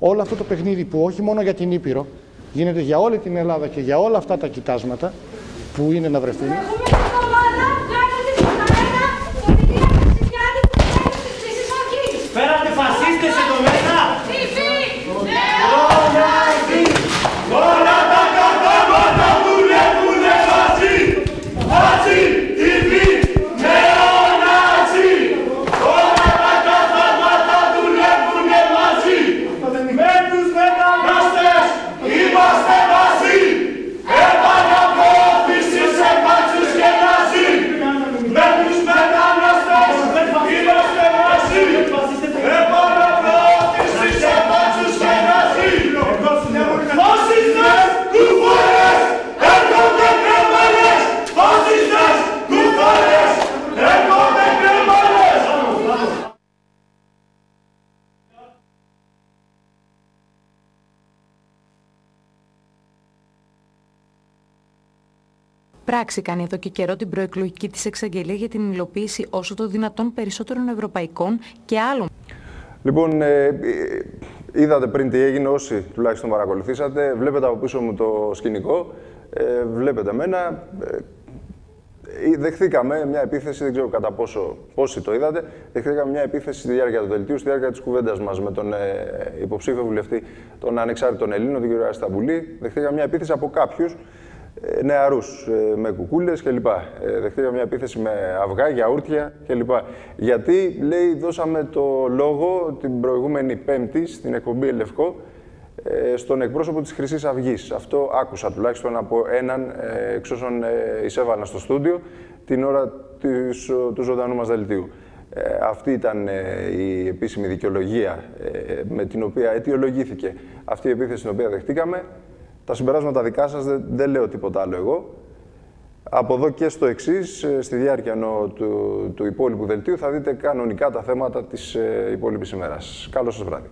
όλο αυτό το παιχνίδι που όχι μόνο για την Ήπειρο, γίνεται για όλη την Ελλάδα και για όλα αυτά τα κοιτάσματα που είναι να βρεθούν. Φέρατε φασίστες εδώ μέσα! Όλα τα καθάματα δουλεύουνε μαζί! Μαζί, TV, νεονάτσι! Όλα τα καθάματα δουλεύουνε μαζί! Με τους μετανάστες είμαστε μαζί! Επαναπρόθεση σε μπάτσους και ναζί! Με τους μετανάστες είμαστε μαζί! Επαναπρόθεση σε μπάτσους και ναζί! Φασίστες, κουφάρες, έρχονται κρεμμένες! Φασίστες, κουφάρες, έρχονται κρεμμένες! Πράξη κάνει εδώ και καιρό την προεκλογική της εξαγγελία για την υλοποίηση όσο το δυνατόν περισσότερων ευρωπαϊκών και άλλων. Λοιπόν, είδατε πριν τι έγινε, όσοι τουλάχιστον παρακολουθήσατε. Βλέπετε από πίσω μου το σκηνικό. Βλέπετε εμένα. Δεχθήκαμε μια επίθεση, δεν ξέρω κατά πόσοι το είδατε. Δεχθήκαμε μια επίθεση στη διάρκεια του δελτίου, στη διάρκεια της κουβέντας μας με τον υποψήφιο βουλευτή των ανεξάρτητων Ελλήνων, τον κ. Ασταμπουλή. Δεχθήκαμε μια επίθεση από κάποιους νεαρούς, με κουκούλες κλπ. Δεχτήκαμε μια επίθεση με αυγά, γιαούρτια κλπ. Γιατί, λέει, δώσαμε το λόγο την προηγούμενη Πέμπτη στην εκπομπή Ελευκό στον εκπρόσωπο της Χρυσής Αυγής. Αυτό άκουσα τουλάχιστον από έναν εξ όσων εισέβαλαν στο στούντιο την ώρα του ζωντανού μας δελτίου. Αυτή ήταν η επίσημη δικαιολογία με την οποία αιτιολογήθηκε αυτή η επίθεση την οποία δεχτήκαμε. Τα συμπεράσματα δικά σας, δεν λέω τίποτα άλλο εγώ. Από εδώ και στο εξής, στη διάρκεια του υπόλοιπου δελτίου, θα δείτε κανονικά τα θέματα της υπόλοιπης ημέρας. Καλό σας βράδυ.